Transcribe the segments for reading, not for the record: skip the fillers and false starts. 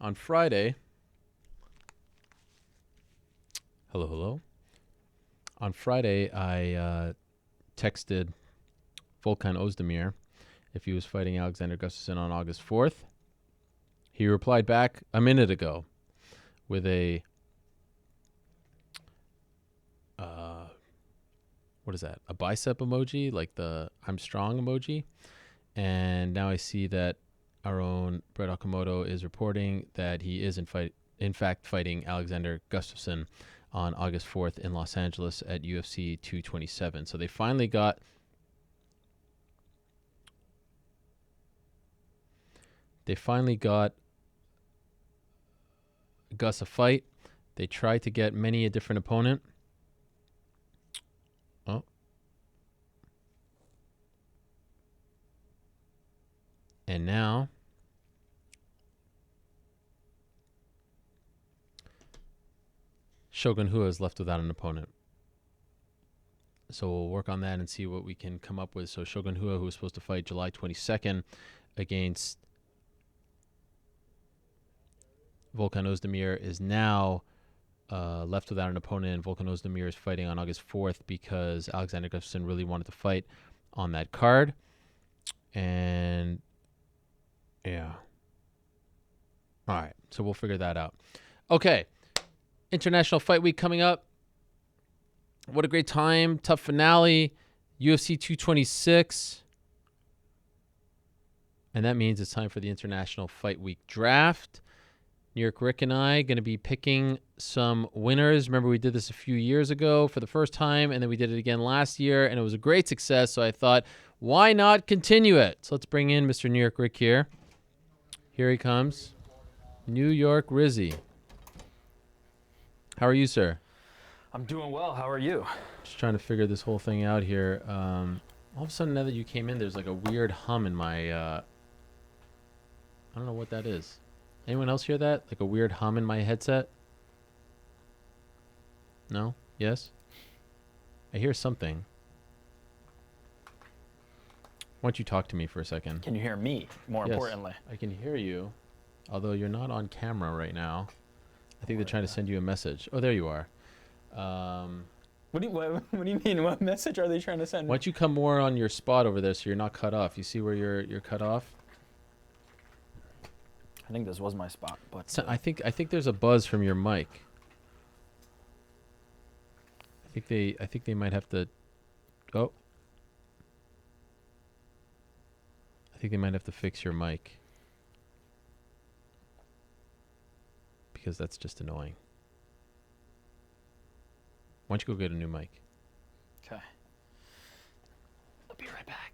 On Friday, hello. On Friday, I texted Volkan Ozdemir if he was fighting Alexander Gustafsson on August 4th. He replied back a minute ago with a what is that? A bicep emoji, like the I'm strong emoji. And now I see that our own Brett Okamoto is reporting that he is in fact fighting Alexander Gustafsson on August 4th in Los Angeles at UFC 227. So they finally got Gus a fight. They tried to get many a different opponent. Oh. And now Shogun Rua is left without an opponent. So we'll work on that and see what we can come up with. So Shogun Rua, who was supposed to fight July 22nd against Volkan Ozdemir, is now left without an opponent. And Volkan Ozdemir is fighting on August 4th because Alexander Gustafsson really wanted to fight on that card. And yeah. All right. So we'll figure that out. Okay. International Fight Week coming up. What a great time. Tough finale. UFC 226. And that means it's time for the International Fight Week draft. New York Rick and I going to be picking some winners. Remember, we did this a few years ago for the first time, and then we did it again last year, and it was a great success. So I thought, why not continue it? So let's bring in Mr. New York Rick here. Here he comes. New York Rizzy. How are you, sir? I'm doing well. How are you? Just trying to figure this whole thing out here. All of a sudden, now that you came in, there's like a weird hum in my... I don't know what that is. Anyone else hear that? Like a weird hum in my headset? No? Yes? I hear something. Why don't you talk to me for a second? Can you hear me, more importantly? I can hear you, although you're not on camera right now. I think they're trying to send you a message. Oh, there you are. What do you mean? What message are they trying to send? Why don't you come more on your spot over there so you're not cut off? You see where you're cut off? I think this was my spot, but So I think there's a buzz from your mic. I think they might have to. Oh. I think they might have to fix your mic. Because that's just annoying. Why don't you go get a new mic? okay. I'll be right back.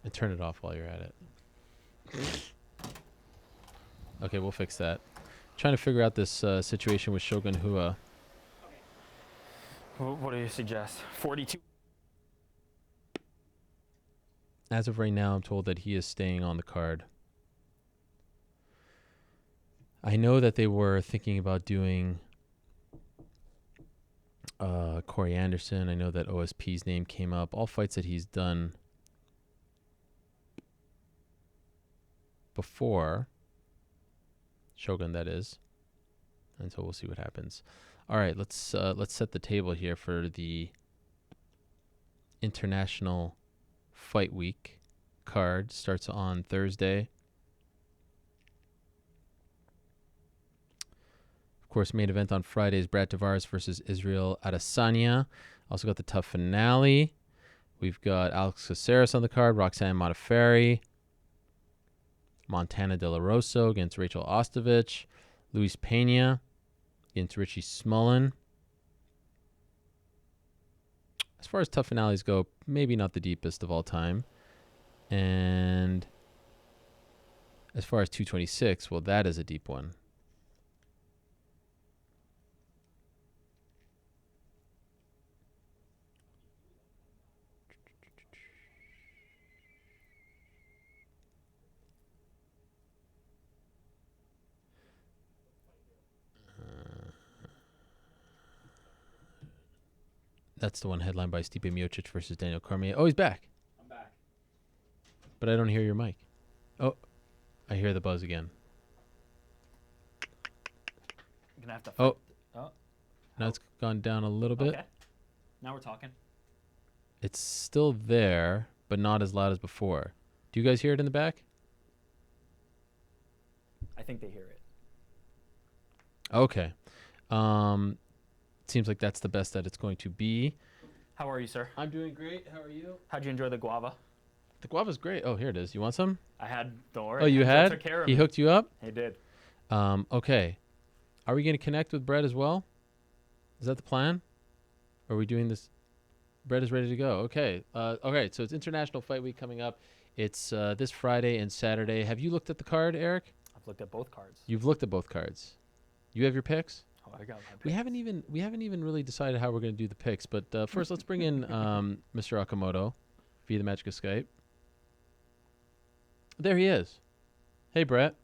And turn it off while you're at it. Okay, we'll fix that. Trying to figure out this situation with Shogun Rua. What do you suggest? 42. As of right now, I'm told that he is staying on the card. I know that they were thinking about doing Corey Anderson. I know that OSP's name came up. All fights that he's done before Shogun, that is. And so we'll see what happens. All right, let's set the table here for the International Fight Week card. Starts on Thursday. Of course, main event on Friday is Brad Tavares versus Israel Adesanya. Also got the tough finale. We've got Alex Caceres on the card, Roxanne Modafferi, Montana De La Rosa against Rachel Ostovich, Luis Pena against Richie Smullen. As far as tough finales go, maybe not the deepest of all time. And as far as 226, well, that is a deep one. That's the one headlined by Stipe Miocic versus Daniel Cormier. Oh, he's back. I'm back. But I don't hear your mic. Oh, I hear the buzz again. gonna have to. Oh. Oh. Now it's gone down a little bit. Okay. Now we're talking. It's still there, but not as loud as before. Do you guys hear it in the back? I think they hear it. Okay. Seems like that's the best that it's going to be. How are you, sir? I'm doing great. How are you? How'd you enjoy the guava? The guava's great. Oh, here it is. You want some? I had. Don't worry. Oh, you Joe had? Took care of He me. hooked you up? He did. Okay. Are we going to connect with Brett as well? Is that the plan? Or are we doing this? Brett is ready to go. Okay. Okay. So it's International Fight Week coming up. It's this Friday and Saturday. Have you looked at the card, Eric? I've looked at both cards. You've looked at both cards. You have your picks? Oh, I got my picks. We haven't even really decided how we're going to do the picks. But first, let's bring in Mr. Okamoto via the magic of Skype. There he is. Hey, Brett.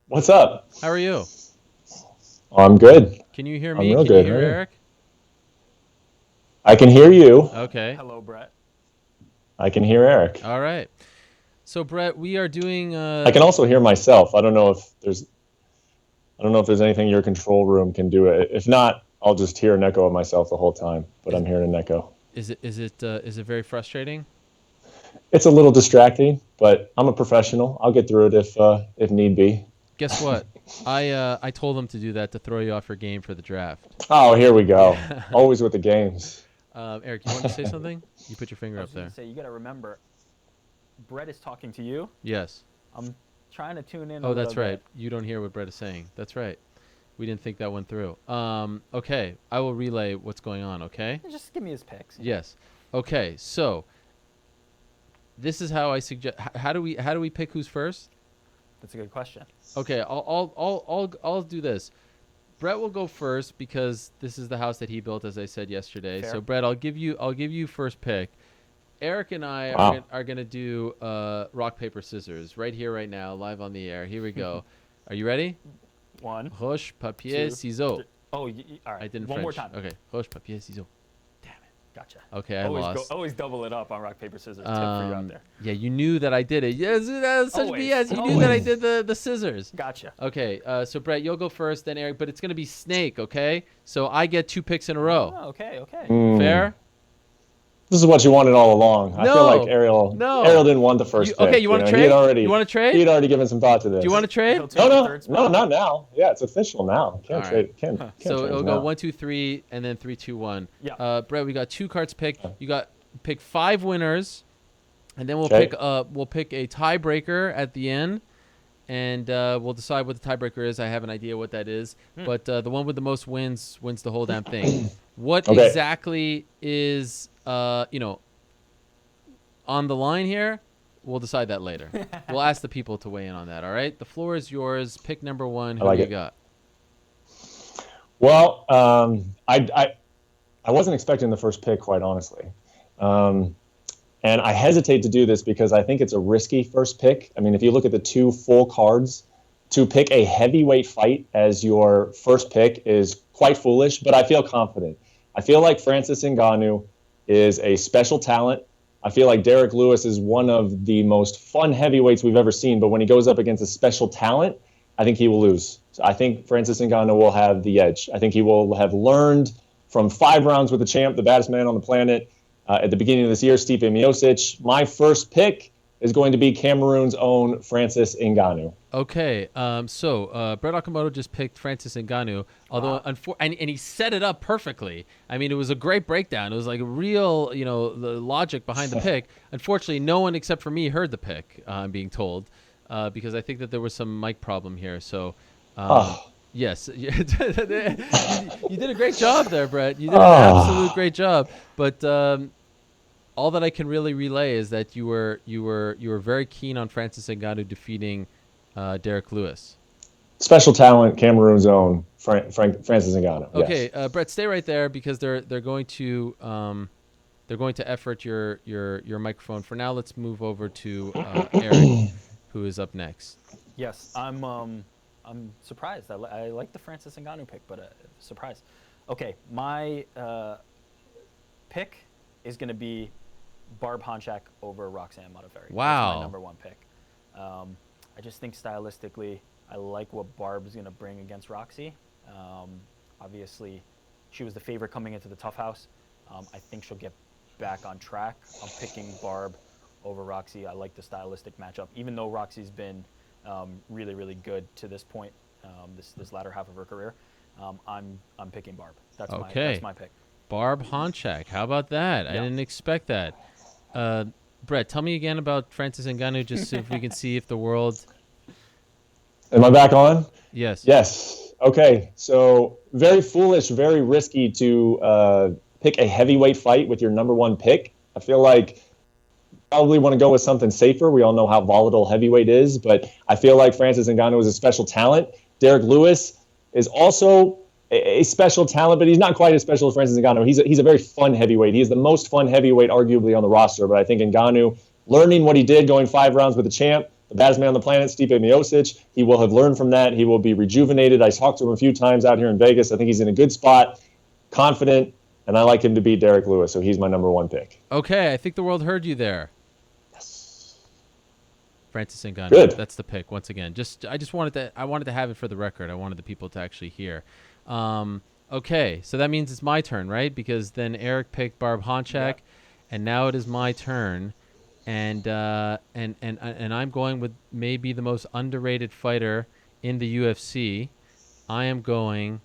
What's up? How are you? Oh, I'm good. Can you hear I'm me? real Can good. you hear How are you? Eric? I can hear you. Okay. Hello, Brett. I can hear Eric. All right. So, Brett, we are doing. I can also hear myself. I don't know if there's anything your control room can do. If not, I'll just hear an echo of myself the whole time. But I'm hearing an echo. Is it very frustrating? It's a little distracting, but I'm a professional. I'll get through it if need be. Guess what? I told them to do that to throw you off your game for the draft. Oh, here we go. Always with the games. Eric, you want to say something? You put your finger I up was there. gonna say you gotta remember, Brett is talking to you. Yes. I'm trying to tune in. Oh, that's right. You don't hear what Brett is saying. That's right. We didn't think that went through. Okay. I will relay what's going on. Okay. Just give me his picks. Yes. Okay. So this is how I suggest. How do we pick who's first? That's a good question. Okay. I'll do this. Brett will go first because this is the house that he built, as I said yesterday. Fair. So Brett, I'll give you first pick. Eric and I Wow. are gonna do rock paper scissors right here, right now, live on the air. Here we go. Are you ready? One. Roche, papier, Two, ciseaux. Oh, all right. I didn't One French. more time. Okay. Roche, papier, ciseaux. Gotcha. Okay, I lost. Always double it up on rock paper scissors. Tip for you out there. Yeah, you knew that I did it. Yes, that's such Always, BS. You knew that I did the scissors. Gotcha. Okay, so Brett, you'll go first, then Eric, but it's gonna be snake, okay? So I get 2 picks in a row. Oh, okay. Fair? This is what you wanted all along. I feel like No. Ariel didn't want the first pick. Okay, you want to trade? You want to trade? He had already given some thought to this. Do you want to trade? He'll take the third No, spot. not now. Yeah, it's official now. Can't All trade. Can't So change it'll now. go 1, 2, 3, and then 3, 2, 1. Yeah. Brett, we got 2 cards picked. You got pick 5 winners, and then we'll Okay. pick a tiebreaker at the end, and we'll decide what the tiebreaker is. I have an idea what that is, but the one with the most wins wins the whole damn thing. What Okay. exactly is on the line here? We'll decide that later. We'll ask the people to weigh in on that. All right, the floor is yours. Pick number 1. Who like do you it. got? Well, I wasn't expecting the first pick, quite honestly. And I hesitate to do this because I think it's a risky first pick. I mean, if you look at the 2 full cards, to pick a heavyweight fight as your first pick is quite foolish, but I feel confident. I feel like Francis Ngannou is a special talent. I feel like Derek Lewis is one of the most fun heavyweights we've ever seen, but when he goes up against a special talent, I think he will lose. So I think Francis Ngannou will have the edge. I think he will have learned from 5 rounds with the champ, the baddest man on the planet, at the beginning of this year, Stipe Miocic. My first pick is going to be Cameroon's own Francis Ngannou. Okay, so Brett Okamoto just picked Francis Ngannou, although and he set it up perfectly. I mean, it was a great breakdown. It was like a real, the logic behind the pick. Unfortunately, no one except for me heard the pick. I'm being told, because I think that there was some mic problem here. So, yes, you did a great job there, Brett. You did an absolute great job. But all that I can really relay is that you were very keen on Francis Ngannou defeating Derek Lewis. Special talent, Cameroon's own Francis Ngannou. Okay, Yes. Brett, stay right there because they're going to effort your microphone. For now, let's move over to Eric, who is up next. Yes, I'm surprised. I like the Francis Ngannou pick, but surprised. Okay, my pick is going to be Barb Honchak over Roxanne Modafferi. Wow. That's my number 1 pick. I just think stylistically, I like what Barb's going to bring against Roxy. Obviously, she was the favorite coming into the Tough House. I think she'll get back on track. I'm picking Barb over Roxy. I like the stylistic matchup, even though Roxy's been really, really good to this point, this latter half of her career. I'm picking Barb. That's my pick. Barb Honchak. How about that? Yeah. I didn't expect that. Brett, tell me again about Francis Ngannou, just so if we can see if the world. Am I back on? Yes. Yes. Okay. So very foolish, very risky to pick a heavyweight fight with your number one pick. I feel like probably want to go with something safer. We all know how volatile heavyweight is, but I feel like Francis Ngannou is a special talent. Derek Lewis is also a special talent, but he's not quite as special as Francis Ngannou. He's a very fun heavyweight. He is the most fun heavyweight arguably on the roster, but I think Ngannou, learning what he did going 5 rounds with the champ, the baddest man on the planet, Stipe Miocic, he will have learned from that. He will be rejuvenated. I talked to him a few times out here in Vegas. I think he's in a good spot, confident, and I like him to beat Derek Lewis, so he's my number one pick. Okay, I think the world heard you there. Yes. Francis Ngannou. Good. That's the pick once again. I wanted to have it for the record. I wanted the people to actually hear. Okay, so that means it's my turn, right? Because then Eric picked Barb Honchak, and now it is my turn, and I'm going with maybe the most underrated fighter in the UFC. I am going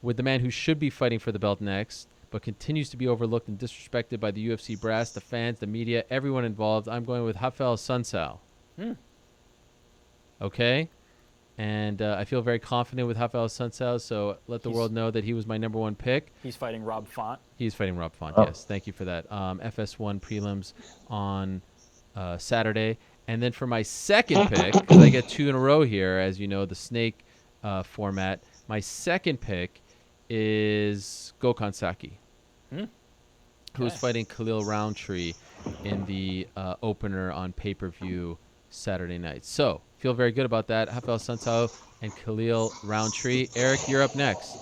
with the man who should be fighting for the belt next, but continues to be overlooked and disrespected by the UFC brass, the fans, the media, everyone involved. I'm going with Rafael Sunsao. Okay? And I feel very confident with Rafael Sunsao, so let the world know that he was my number one pick. He's fighting Rob Font. He's fighting Rob Font, Oh. yes. Thank you for that. FS1 prelims on Saturday. And then for my second pick, because I get 2 in a row here, as you know, the snake format, my second pick is Gokhan Saki, who is fighting Khalil Roundtree in the opener on pay-per-view Saturday night. So, feel very good about that. Rafael Sunsao and Khalil Roundtree. Eric, you're up next.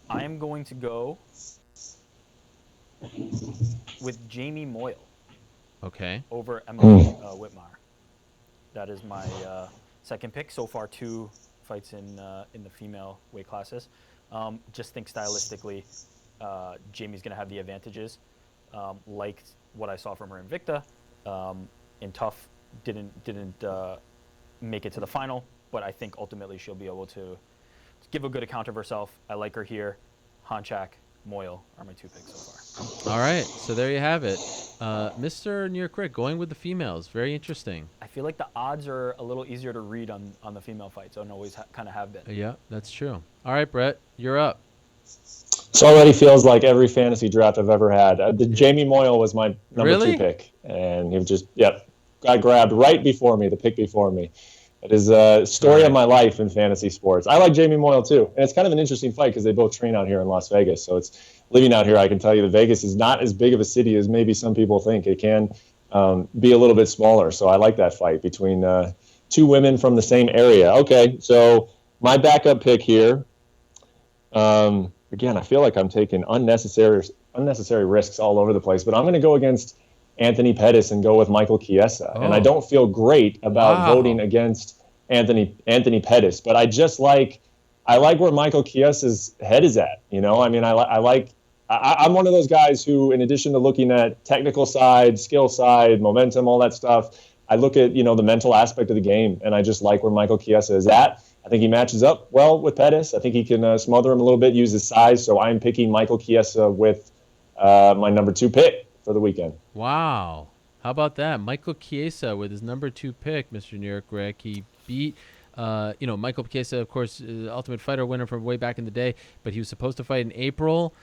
I am going to go with Jamie Moyle Okay. over Emily Whitmire. That is my second pick. So far, 2 fights in the female weight classes. Just think stylistically, Jamie's going to have the advantages. Liked what I saw from her in Invicta. In Tough, didn't make it to the final, but I think ultimately she'll be able to give a good account of herself. I like her here. Honchak, Moyle are my 2 picks so far. All right. So there you have it. Mr. New York Rick going with the females. Very interesting. I feel like the odds are a little easier to read on the female fights. Don't always kind of have been. Yeah, that's true. All right, Brett, you're up. This already feels like every fantasy draft I've ever had. Jamie Moyle was my number 2 pick, and he just got grabbed right before me, the pick before me. It is a story of my life in fantasy sports. I like Jamie Moyle too, and it's kind of an interesting fight because they both train out here in Las Vegas. So it's living out here. I can tell you that Vegas is not as big of a city as maybe some people think. It can be a little bit smaller. So I like that fight between 2 women from the same area. Okay, so my backup pick here. Again, I feel like I'm taking unnecessary risks all over the place, but I'm going to go against Anthony Pettis and go with Michael Chiesa. And I don't feel great about voting against Anthony Pettis, but I like where Michael Chiesa's head is at. You know, I mean, I'm one of those guys who, in addition to looking at technical side, skill side, momentum, all that stuff, I look at, the mental aspect of the game, and I just like where Michael Chiesa is at. I think he matches up well with Pettis. I think he can smother him a little bit, use his size. So I'm picking Michael Chiesa with my number 2 pick for the weekend. Wow. How about that? Michael Chiesa with his number 2 pick, Mr. New York Rick. He beat, Michael Chiesa, of course, Ultimate Fighter winner from way back in the day, but he was supposed to fight in April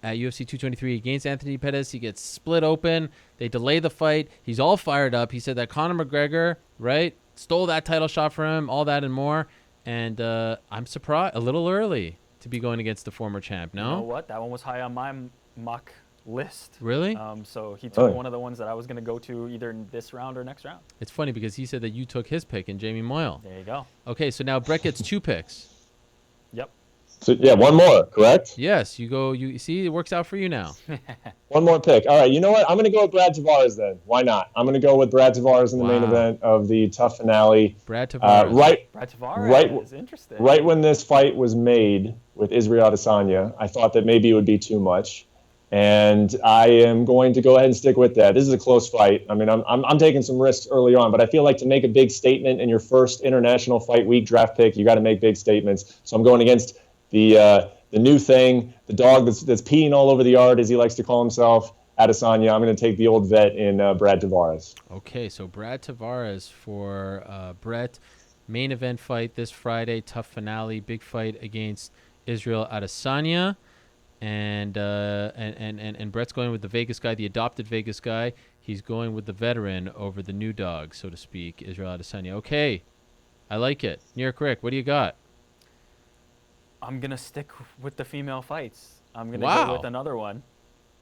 at UFC 223 against Anthony Pettis. He gets split open. They delay the fight. He's all fired up. He said that Conor McGregor, right, stole that title shot from him, all that and more. And I'm surprised, a little early to be going against the former champ, no? You know what? That one was high on my mock list. Really? So he took one of the ones that I was going to go to either in this round or next round. It's funny because he said that you took his pick in Jamie Moyle. There you go. Okay, so now Brett gets 2 picks. Yep. So yeah, one more, correct? Yes, you go. You see, it works out for you now. One more pick. All right, you know what? I'm going to go with Brad Tavares then. Why not? I'm going to go with Brad Tavares in the main Wow. event of the tough finale. Brad Tavares. Right, Brad right, Tavares, interesting. right when this fight was made with Israel Adesanya, I thought that maybe it would be too much, and I am going to go ahead and stick with that. This is a close fight. I mean, I'm taking some risks early on, but I feel like to make a big statement in your first International Fight Week draft pick, you got to make big statements. So I'm going against the new thing, the dog that's peeing all over the yard, as he likes to call himself, Adesanya. I'm going to take the old vet in Brad Tavares. Okay, so Brad Tavares for Brett. Main event fight this Friday, tough finale, big fight against Israel Adesanya. And Brett's going with the Vegas guy, the adopted Vegas guy. He's going with the veteran over the new dog, so to speak, Israel Adesanya. Okay, I like it. New York Rick, what do you got? I'm going to stick with the female fights. I'm going to Wow. go with another one.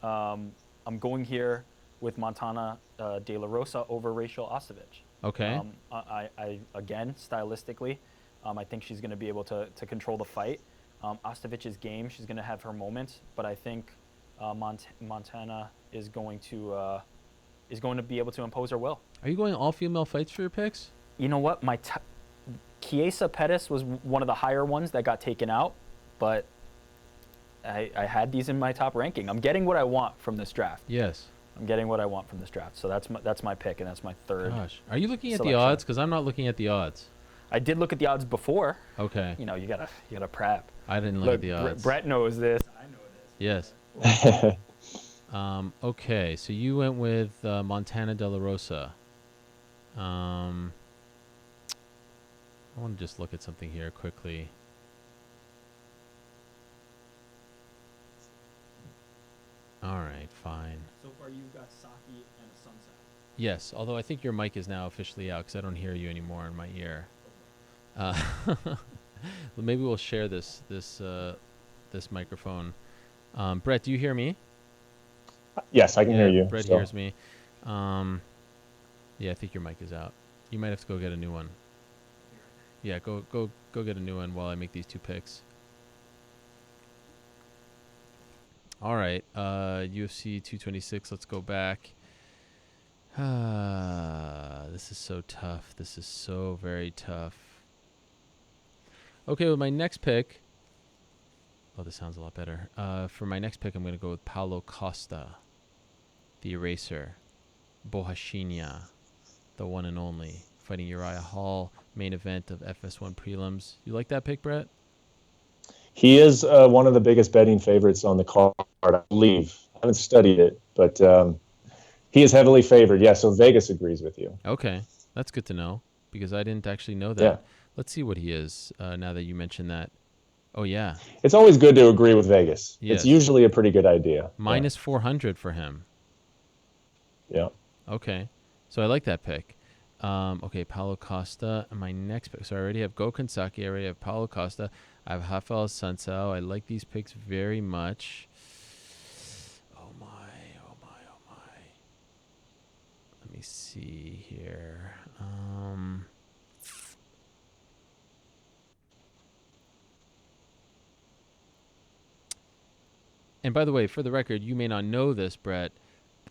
I'm going here with Montana De La Rosa over Rachel Ostovich. Okay. I again, stylistically, I think she's going to be able to control the fight. Ostovich's game, she's going to have her moments, but I think Montana is going to be able to impose her will. Are you going all female fights for your picks? You know what? Chiesa Pettis was one of the higher ones that got taken out, but I had these in my top ranking. I'm getting what I want from this draft. Yes. I'm getting what I want from this draft. So that's my pick, and that's my third. Gosh. Are you looking at the selection. odds? Because I'm not looking at the odds. I did look at the odds before. Okay. You know, you gotta prep. I didn't look at the odds. Brett knows this. I know this. Yes. Okay, so you went with Montana De La Rosa. I want to just look at something here quickly. All right, fine. So far, you've got Saki and a sunset. Yes, although I think your mic is now officially out because I don't hear you anymore in my ear. Maybe we'll share this microphone. Brett, do you hear me? Yes, I can hear you. Brett hears me. Yeah, I think your mic is out. You might have to go get a new one. Yeah, go get a new one while I make these two picks. All right, UFC 226. Let's go back. This is so tough. This is so very tough. Okay, with my next pick. Oh, this sounds a lot better. For my next pick, I'm going to go with Paulo Costa, the Eraser, Bohashinia, the one and only, fighting Uriah Hall, main event of FS1 prelims. You like that pick, Brett? He is one of the biggest betting favorites on the card, I believe. I haven't studied it, but he is heavily favored. Yeah, so Vegas agrees with you. Okay, that's good to know because I didn't actually know that. Yeah. Let's see what he is now that you mentioned that. Oh, yeah. It's always good to agree with Vegas. Yes. It's usually a pretty good idea. Minus 400 for him. Yeah. Okay, so I like that pick. Okay, Paulo Costa. And my next pick. So I already have Gokhan Saki. I already have Paulo Costa. I have Rafael Sunsao. I like these picks very much. Oh my. Let me see here. And by the way, for the record, you may not know this, Brett,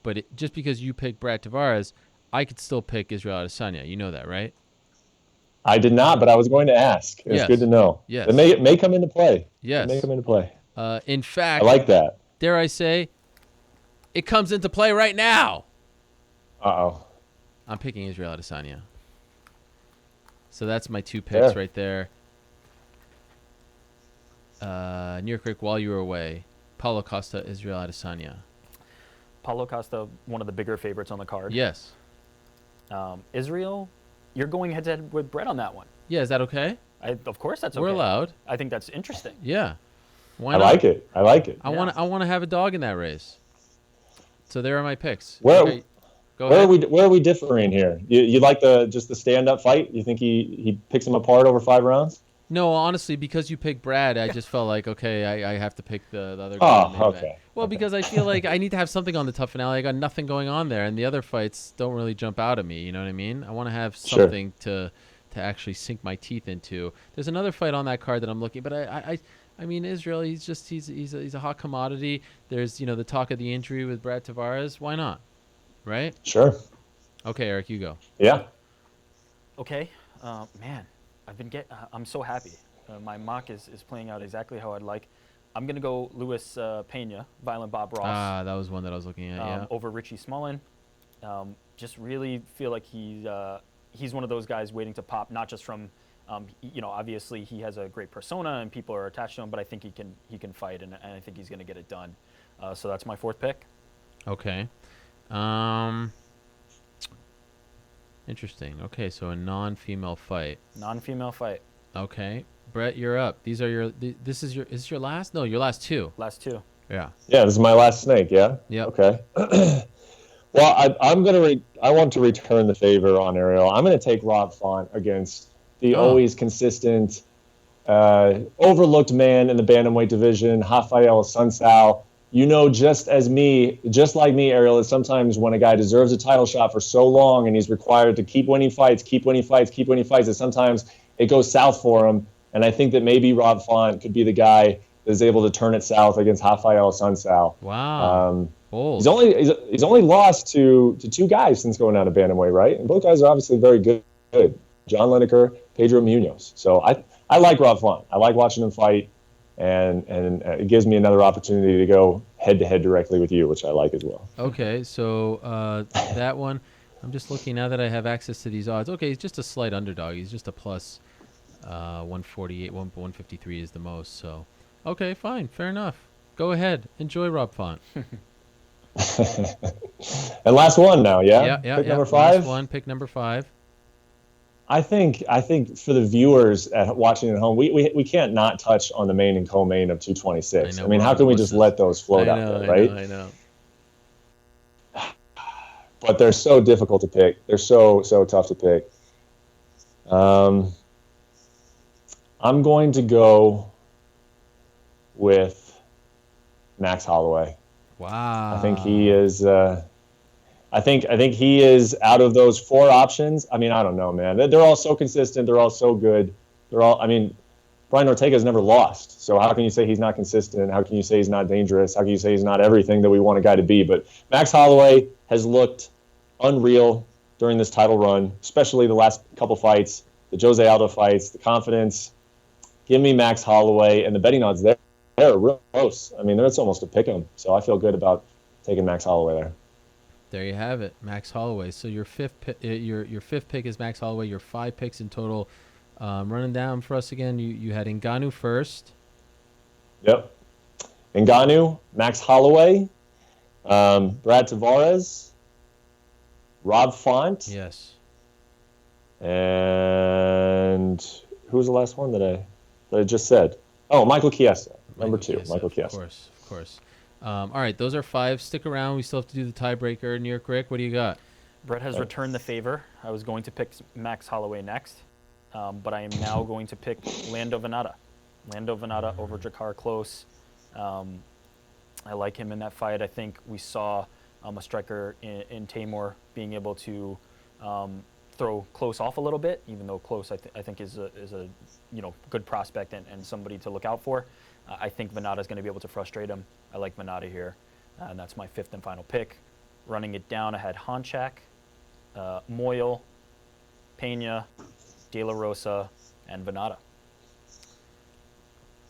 but just because you picked Brad Tavares, I could still pick Israel Adesanya. You know that, right? I did not, but I was going to ask. It's Yes. good to know. Yes. It may come into play. Yes. It may come into play. In fact, I like that. dare I say, it comes into play right now. Uh-oh. I'm picking Israel Adesanya. So that's my two picks Fair. right there. New York Rick, while you were away, Paulo Costa, Israel Adesanya. Paulo Costa, one of the bigger favorites on the card. Yes. Israel, you're going head-to-head with Brett on that one. Yeah, is that okay? Of course that's okay. We're allowed. I think that's interesting. Yeah. Why I not? like it. I like it. I want to have a dog in that race. So there are my picks. Where Okay, go ahead. where are we differing here? You like just the stand-up fight? You think he picks him apart over 5 rounds? No, honestly, because you picked Brad, I just felt like, okay, I have to pick the other guy. in the main event. Okay. Well, Okay. because I feel like I need to have something on the tough finale. I got nothing going on there, and the other fights don't really jump out at me. You know what I mean? I want to have Sure. something to to actually sink my teeth into. There's another fight on that card that I'm looking, but I mean, Israel, he's a hot commodity. There's, the talk of the injury with Brad Tavares. Why not? Right? Sure. Okay, Eric, you go. Yeah. Okay, man, I'm so happy. My mock is playing out exactly how I'd like. I'm gonna go Luis Pena, Violent Bob Ross. That was one that I was looking at. Over Richie Smullen. Just really feel like he's one of those guys waiting to pop, not just from, obviously he has a great persona and people are attached to him, but I think he can fight, and I think he's gonna get it done. So that's my fourth pick. Okay. Interesting. Okay, so a non-female fight. Non-female fight. Okay, Brett, you're up. These are This is your last? No, your last two. Last two. Yeah. Yeah, this is my last snake. Yeah. Yeah. Okay. Well, I want to return the favor on Ariel. I'm gonna take Rob Font against the always consistent, overlooked man in the bantamweight division, Rafael Sunsao. Just like me, Ariel, is sometimes when a guy deserves a title shot for so long and he's required to keep winning fights, that sometimes it goes south for him. And I think that maybe Rob Font could be the guy that is able to turn it south against Rafael Sunsao. Wow. He's only lost to two guys since going down to bantamweight, right? And both guys are obviously very good. John Lineker, Pedro Munoz. So I like Rob Font. I like watching him fight. And it gives me another opportunity to go head-to-head directly with you, which I like as well. Okay, so that one, I'm just looking now that I have access to these odds. Okay, he's just a slight underdog. He's just a plus 148, 153 is the most. So, okay, fine, fair enough. Go ahead, enjoy Rob Font. And last one now, yeah? Yeah. Pick number 5? Last one, pick number 5. I think for the viewers watching at home, we can't not touch on the main and co-main of 226. I mean, how can we just let those float out there, right? I know. But they're so difficult to pick. They're so tough to pick. I'm going to go with Max Holloway. Wow. I think he is. I think he is out of those 4 options. I mean, I don't know, man. They're all so consistent. They're all so good. Brian Ortega's never lost. So how can you say he's not consistent? How can you say he's not dangerous? How can you say he's not everything that we want a guy to be? But Max Holloway has looked unreal during this title run, especially the last couple fights, the Jose Aldo fights, the confidence. Give me Max Holloway, and the betting odds there are real close. I mean, it's almost a pick 'em. So I feel good about taking Max Holloway there. There you have it, Max Holloway. So your fifth pick is Max Holloway. Your 5 picks in total. Running down for us again, you had Ngannou first. Yep. Ngannou, Max Holloway, Brad Tavares, Rob Font. Yes. And who was the last one that I just said? Oh, Michael Chiesa, number 2. Michael Chiesa. Of course. All right, those are 5. Stick around. We still have to do the tiebreaker. New York Rick, what do you got? Brett has returned the favor. I was going to pick Max Holloway next, but I am now going to pick Lando Venata. Lando Venata over Jakar Close. I like him in that fight. I think we saw a striker in Tamor being able to throw Close off a little bit, even though Close I think is a good prospect and somebody to look out for. I think Venata is going to be able to frustrate him. I like Venata here, and that's my 5th and final pick. Running it down, I had Honchak, Moyle, Pena, De La Rosa, and Venata.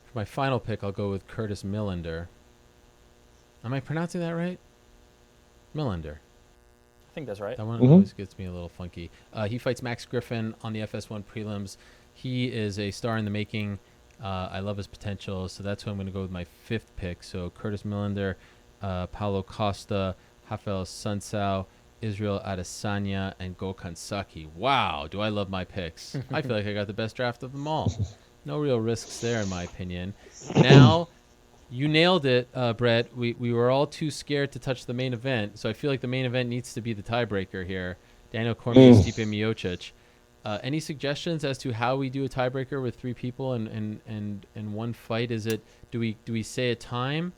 For my final pick, I'll go with Curtis Millender. Am I pronouncing that right? Millender. I think that's right. That one always gets me a little funky. He fights Max Griffin on the FS1 prelims. He is a star in the making. I love his potential, so that's who I'm going to go with my 5th pick. So Curtis Millender, Paulo Costa, Rafael Sunsao, Israel Adesanya, and Gokhan Saki. Wow, do I love my picks. I feel like I got the best draft of them all. No real risks there, in my opinion. Now, you nailed it, Brett. We were all too scared to touch the main event, so I feel like the main event needs to be the tiebreaker here. Daniel Cormier, Stipe Miocic. Any suggestions as to how we do a tiebreaker with 3 people and one fight? Is it do we say a time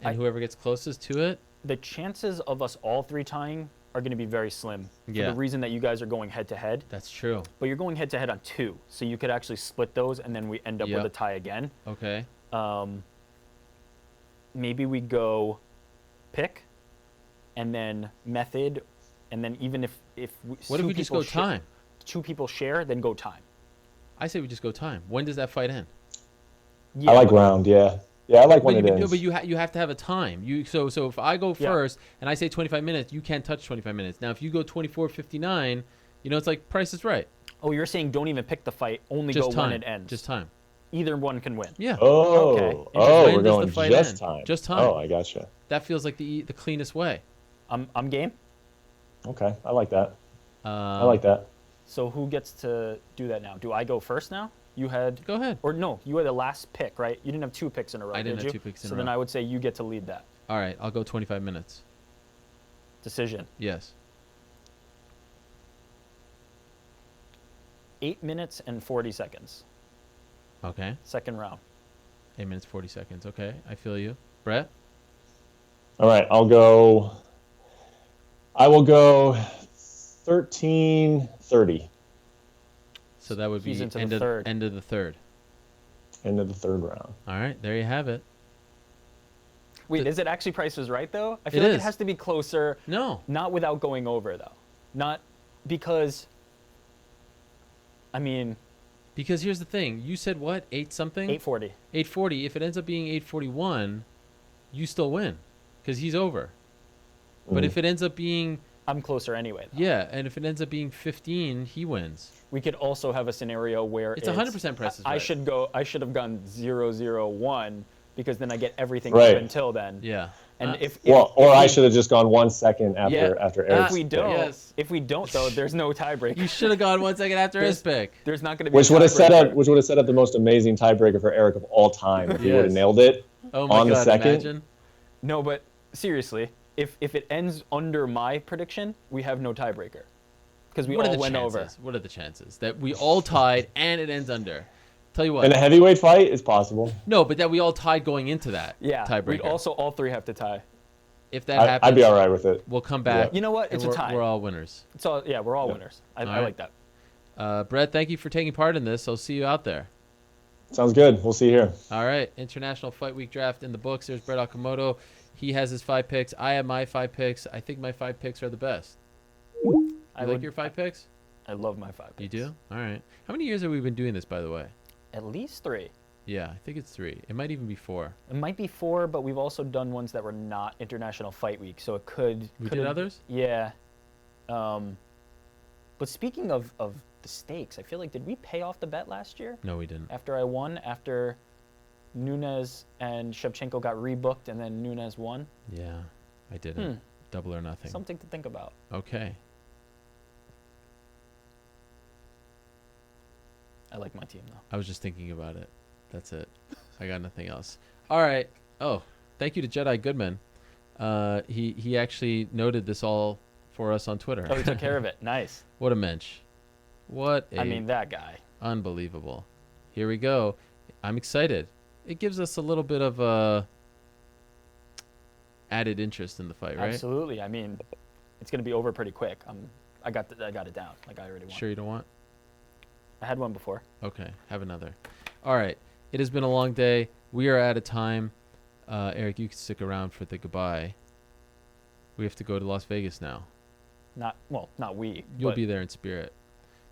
and whoever gets closest to it? The chances of us all 3 tying are going to be very slim for Yeah. the reason that you guys are going head to head. That's true. But you're going head to head on 2, so you could actually split those, and then we end up with Yep. a tie again. Okay. Maybe we go pick, and then method, and then even if What if we just go time? 2 people share, then go time. I say we just go time. When does that fight end? Yeah, I like round. Yeah. Yeah, I like when it No, ends. but you have to have a time. So if I go Yeah. first and I say 25 minutes, you can't touch 25 minutes. Now if you go 24:59, it's like Price is Right. Oh, you're saying don't even pick the fight, only Just go time. when it ends. Just time. Either one can win. Yeah. Oh, Okay. When oh, we're does going the fight just end? time. Just time. Oh, I gotcha. That feels like the cleanest way. I'm game. Okay, I like that. I I like that. So who gets to do that now? Do I go first now? You had, Go ahead. or no, you had the last pick, right? You didn't have 2 picks in a row, I didn't did have you? 2 picks in so a then row. I would say you get to lead that All right, I'll go 25 minutes. decision. Yes. 8 minutes and 40 seconds. Okay. Second round. 8 minutes 40 seconds. Okay, I feel you. Brett. All right, I will go 13:30. So that would be He's into the end of third. end of the third. Into the third round. All right, there you have it. Wait, is it actually Price is Right though? I feel It like is. it has to be closer. No. Not without going over though. Not because. I mean, Because here's the thing. You said what? 8 something? 840. 840. If it ends up being 841, you still win because he's over. But Mhm. if it ends up being, I'm closer anyway. Though. yeah, and if it ends up being 15, he wins. We could also have a scenario where It's 100% Price is I Right. I should have gone 0-0-1 because then I get everything Right. up until then. Yeah. And if Or I we- should have just gone 1 second after Yeah, after if Eric's we pick. don't, Yes. if we don't though, there's no tiebreaker. You should have gone 1 second after his pick. There's not going to be. Which a would have set up tiebreaker. the most amazing tiebreaker for Eric of all time if he would have Yes. nailed it Oh my on God, the second. imagine. No, but seriously, if it ends under my prediction, we have no tiebreaker because we What are all the went chances? over. What are the chances that we all tied and it ends under? Tell you what. In a heavyweight fight, it's possible. No, but that we all tied going into that Yeah, tiebreaker. we'd also all 3 have to tie. If that happens, I'd be all right with it. we'll come back. You know what? and It's a tie. We're all winners. It's all we're all Yeah. winners. I All right. like that. Brett, thank you for taking part in this. I'll see you out there. Sounds good. We'll see you here. All right, International Fight Week draft in the books. There's Brett Okamoto. He has his 5 picks. I have my 5 picks. I think my 5 picks are the best. You like your 5 picks? I love my 5 picks. You do? All right. How many years have we been doing this, by the way? At least 3. Yeah, I think it's 3. It might even be 4. It might be 4, but we've also done ones that were not International Fight Week, so it could. We could did others? Yeah. But speaking of the stakes, I feel like did we pay off the bet last year? No, we didn't. After I won, after Nunes and Shevchenko got rebooked, and then Nunes won. Yeah, I didn't. Double or nothing. Something to think about. Okay. I like my team though. I was just thinking about it. That's it. I got nothing else. All right. Oh, thank you to Jedi Goodman. He actually noted this all for us on Twitter. Oh, he took care of it. Nice. What a mensch. What a I mean, that guy. unbelievable. Here we go. I'm excited. It gives us a little bit of added interest in the fight, right? Absolutely. I mean, it's gonna be over pretty quick. I got it down. Like I already won. Sure you don't want? I had one before. Okay, have another. All right. It has been a long day. We are out of time. Eric, you can stick around for the goodbye. We have to go to Las Vegas now. Not we. You'll but be there in spirit.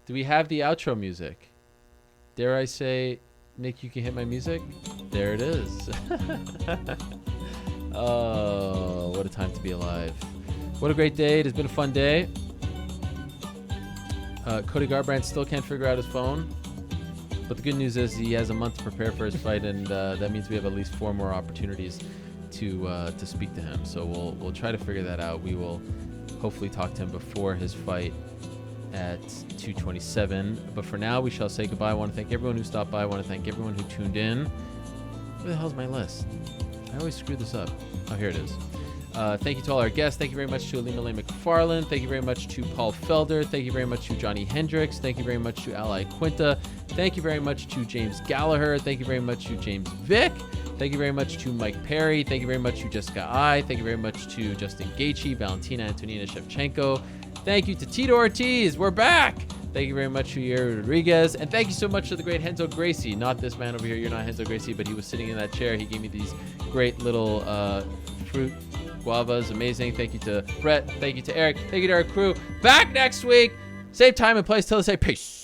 Do we have the outro music? Dare I say, Nick, you can hit my music? There it is. Oh, what a time to be alive. What a great day. It has been a fun day. Cody Garbrandt still can't figure out his phone. But the good news is he has a month to prepare for his fight, and that means we have at least 4 more opportunities to speak to him. So we'll try to figure that out. We will hopefully talk to him before his fight at 2:27. But for now, we shall say goodbye. I want to thank everyone who stopped by. I want to thank everyone who tuned in. Where the hell's my list? I always screw this up. Oh, here it is. Thank you to all our guests. Thank you very much to Alina Lay McFarland. Thank you very much to Paul Felder. Thank you very much to Johnny Hendricks. Thank you very much to Ally Quinta. Thank you very much to James Gallagher. Thank you very much to James Vick. Thank you very much to Mike Perry. Thank you very much to Jessica I. Thank you very much to Justin Gaethje, Valentina Antonina Shevchenko. Thank you to Tito Ortiz. We're back. Thank you very much to Yuri Rodriguez. And thank you so much to the great Renzo Gracie. Not this man over here. You're not Renzo Gracie, but he was sitting in that chair. He gave me these great little fruit guavas. Amazing. Thank you to Brett. Thank you to Eric. Thank you to our crew. Back next week. Same time and place. Till I say peace.